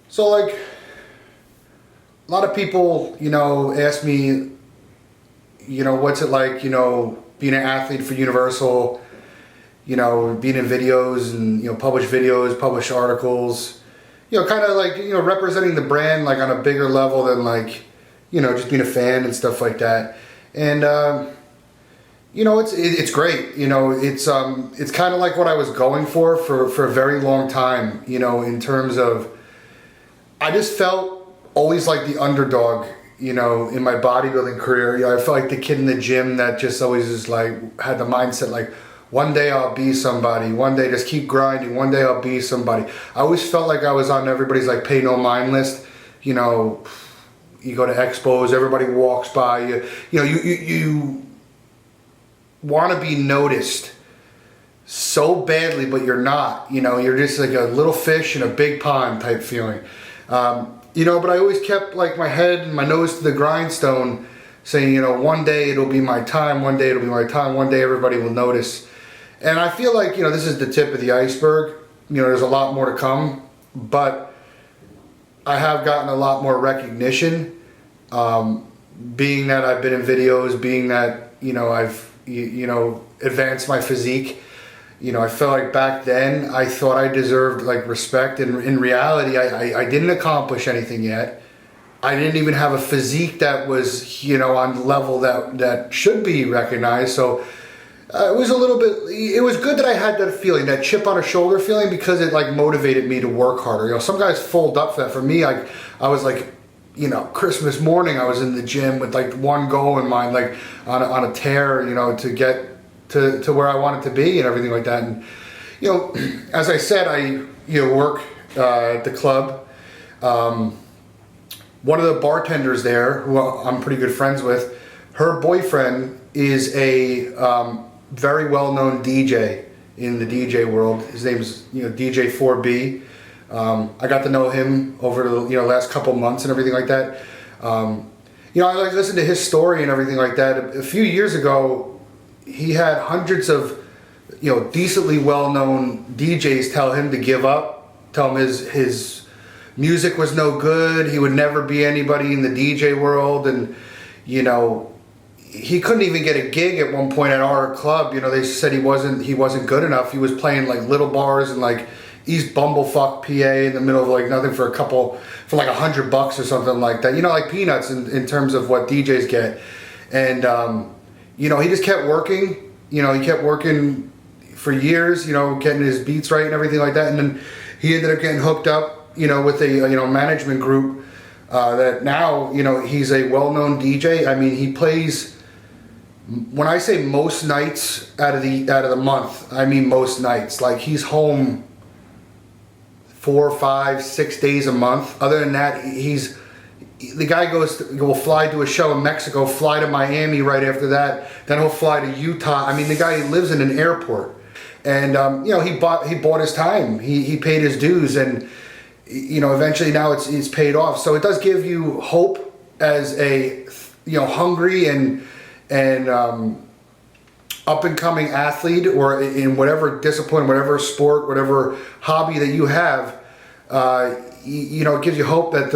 So like a lot of people, ask me, what's it like, being an athlete for Universal, being in videos and, publish videos, publish articles, kind of like, representing the brand like on a bigger level than like, just being a fan and stuff like that. And, it's great. It's kind of like what I was going for a very long time, in terms of, I just felt always like the underdog, in my bodybuilding career. I felt like the kid in the gym that just always is like, had the mindset like, one day I'll be somebody, one day just keep grinding, one day I'll be somebody. I always felt like I was on everybody's like pay no mind list. You go to expos, everybody walks by you. You want to be noticed so badly, but you're not. You're just like a little fish in a big pond type feeling. But I always kept like my head and my nose to the grindstone, saying, one day it'll be my time, one day it'll be my time, one day everybody will notice. And I feel like, this is the tip of the iceberg. There's a lot more to come, but I have gotten a lot more recognition, being that I've been in videos, being that, I've, advanced my physique. I felt like back then I thought I deserved like respect, and in reality I didn't accomplish anything yet. I didn't even have a physique that was on the level that should be recognized. So it was it was good that I had that feeling, that chip on a shoulder feeling, because it like motivated me to work harder. Some guys fold up for that. For me, I was like, Christmas morning I was in the gym with like one goal in mind, like on a tear, to get to where I wanted to be and everything like that. And as I said, I work at the club. One of the bartenders there, who I'm pretty good friends with, her boyfriend is a very well-known DJ in the DJ world. His name's DJ 4B. I got to know him over the last couple months and everything like that. I like listened to his story and everything like that. A few years ago, he had hundreds of, decently well-known DJs tell him to give up, tell him his music was no good, he would never be anybody in the DJ world, and, he couldn't even get a gig at one point at our club. They said he wasn't good enough. He was playing like little bars in like East Bumblefuck, PA, in the middle of like nothing for like $100 or something like that. Like peanuts in terms of what DJs get. And, he just kept working. He kept working for years, getting his beats right and everything like that. And then he ended up getting hooked up, with a, management group that now, he's a well-known DJ. I mean, he plays, when I say most nights out of the month, I mean most nights. Like, he's home 4, 5, 6 days a month. Other than that, the guy will fly to a show in Mexico, fly to Miami right after that, then he'll fly to Utah. I mean, the guy lives in an airport, and he bought his time. He paid his dues, and eventually now it's paid off. So it does give you hope as a hungry and up and coming athlete, or in whatever discipline, whatever sport, whatever hobby that you have. It gives you hope that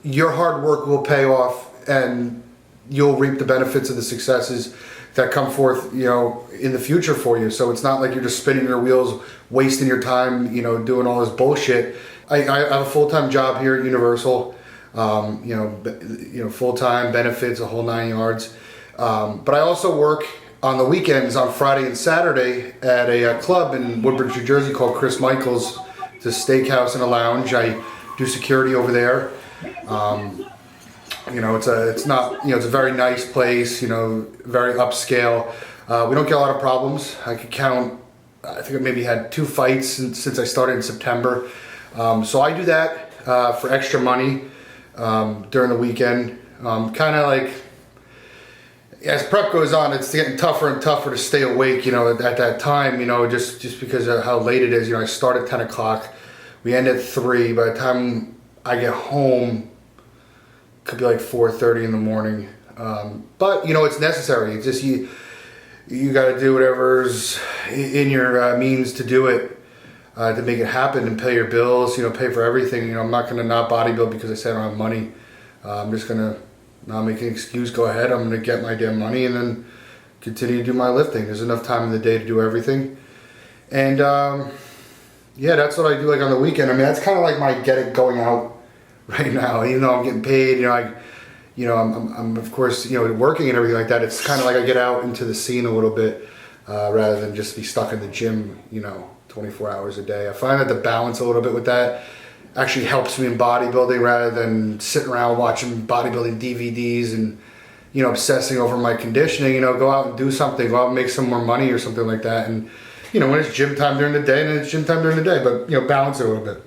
your hard work will pay off, and you'll reap the benefits of the successes that come forth, in the future for you. So it's not like you're just spinning your wheels, wasting your time, doing all this bullshit. I have a full-time job here at Universal, full-time benefits, a whole 9 yards. But I also work on the weekends, on Friday and Saturday, at a club in Woodbridge, New Jersey called Chris Michael's. It's a steakhouse and a lounge. I do security over there. It's a very nice place, very upscale. We don't get a lot of problems. I could count, I think I maybe had 2 fights since I started in September. So I do that for extra money during the weekend. Kind of like, as prep goes on, it's getting tougher and tougher to stay awake, at that time, just because of how late it is. I start at 10 o'clock, we end at 3. By the time I get home, it could be like 4:30 in the morning. But, it's necessary. It's just you got to do whatever's in your means to do it. to make it happen and pay your bills, pay for everything. I'm not gonna not bodybuild because I say I don't have money. I'm just gonna not make an excuse, go ahead, I'm gonna get my damn money and then continue to do my lifting. There's enough time in the day to do everything. And yeah, that's what I do like on the weekend. I mean, that's kind of like my get it going out right now. Even though I'm getting paid, I'm of course, working and everything like that. It's kind of like I get out into the scene a little bit rather than just be stuck in the gym, 24 hours a day. I find that the balance a little bit with that actually helps me in bodybuilding rather than sitting around watching bodybuilding DVDs and, obsessing over my conditioning. Go out and do something, go out and make some more money or something like that. And, when it's gym time during the day, then it's gym time during the day, but, balance it a little bit.